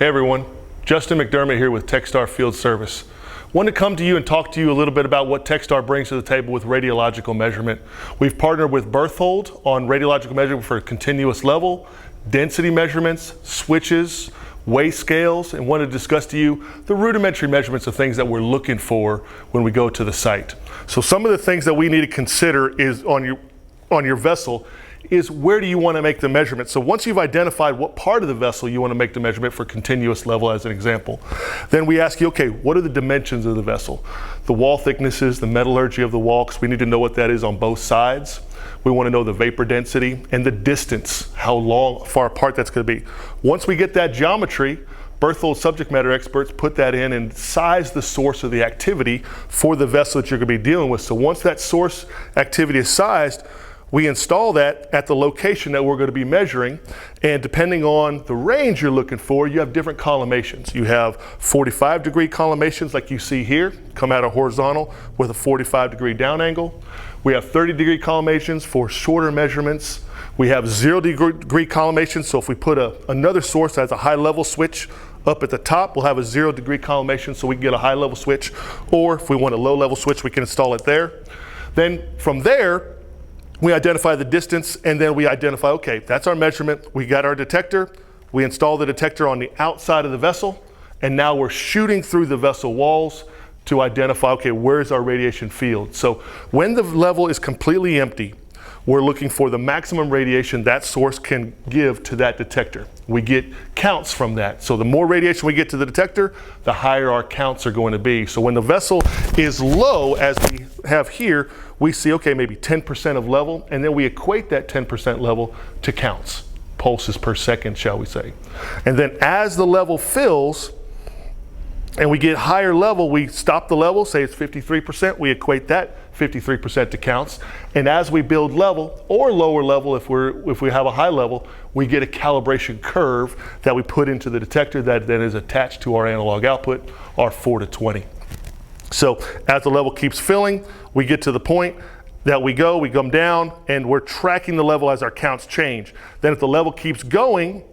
Hey everyone, Justin McDermott here with TechStar Field Service. Want to come to you and talk to you a little bit about what TechStar brings to the table with radiological measurement. We've partnered with Berthold on radiological measurement for continuous level, density measurements, switches, weigh scales, and want to discuss to you the rudimentary measurements of things that we're looking for when we go to the site. So some of the things that we need to consider is on your vessel is where do you want to make the measurement. So once you've identified what part of the vessel you want to make the measurement for continuous level as an example, then we ask you, okay, what are the dimensions of the vessel? The wall thicknesses, the metallurgy of the wall, because we need to know what that is on both sides. We want to know the vapor density and the distance, how far apart that's going to be. Once we get that geometry, Berthold subject matter experts put that in and size the source of the activity for the vessel that you're going to be dealing with. So once that source activity is sized, we install that at the location that we're going to be measuring, and depending on the range you're looking for, you have different collimations. You have 45-degree collimations like you see here, come out of horizontal with a 45-degree down angle. We have 30-degree collimations for shorter measurements. We have 0-degree collimations, so if we put another source that has a high-level switch up at the top, we'll have a 0-degree collimation so we can get a high-level switch, or if we want a low-level switch, we can install it there. Then from there, we identify the distance, and then we identify, okay, that's our measurement. We got our detector. We install the detector on the outside of the vessel, and now we're shooting through the vessel walls to identify, okay, where's our radiation field? So when the level is completely empty, we're looking for the maximum radiation that source can give to that detector. We get counts from that. So the more radiation we get to the detector, the higher our counts are going to be. So when the vessel is low, as we have here, we see, okay, maybe 10% of level, and then we equate that 10% level to counts, pulses per second, shall we say. And then as the level fills, and we get higher level, we stop the level, say it's 53%, we equate that 53% to counts. And as we build level or lower level, if we have a high level, we get a calibration curve that we put into the detector that then is attached to our analog output, our 4 to 20. So as the level keeps filling, we get to the point that we come down, and we're tracking the level as our counts change. Then if the level keeps going,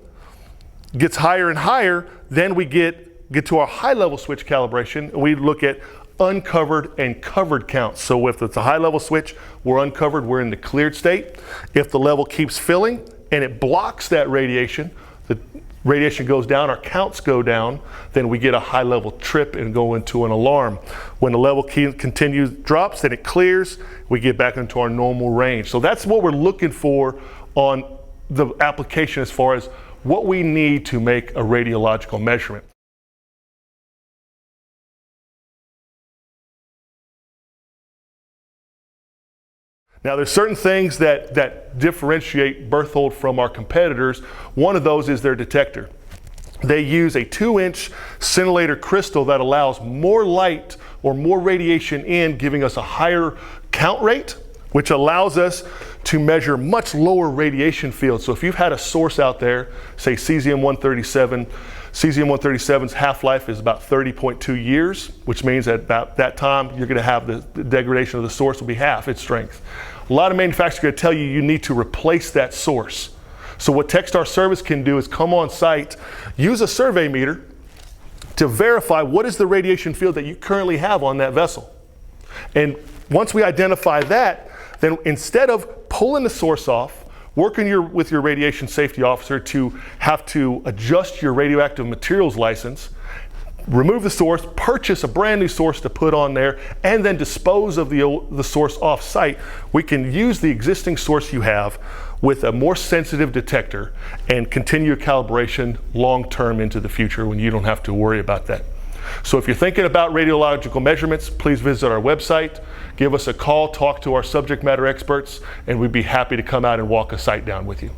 gets higher and higher, then we get to our high level switch calibration, and we look at uncovered and covered counts. So if it's a high level switch, we're uncovered, we're in the cleared state. If the level keeps filling and it blocks that radiation, the radiation goes down, our counts go down, then we get a high level trip and go into an alarm. When the level drops, then it clears, we get back into our normal range. So that's what we're looking for on the application as far as what we need to make a radiological measurement. Now there's certain things that differentiate Berthold from our competitors. One of those is their detector. They use a 2-inch scintillator crystal that allows more light or more radiation in, giving us a higher count rate, which allows us to measure much lower radiation fields. So if you've had a source out there, say cesium-137, cesium-137's half-life is about 30.2 years, which means that about that time you're going to have the degradation of the source will be half its strength. A lot of manufacturers are going to tell you you need to replace that source. So what TechStar Service can do is come on site, use a survey meter to verify what is the radiation field that you currently have on that vessel. And once we identify that, then instead of pulling the source off, working with your radiation safety officer to have to adjust your radioactive materials license, remove the source, purchase a brand new source to put on there, and then dispose of the source off site, we can use the existing source you have with a more sensitive detector and continue calibration long term into the future when you don't have to worry about that. So if you're thinking about radiological measurements, please visit our website, give us a call, talk to our subject matter experts, and we'd be happy to come out and walk a site down with you.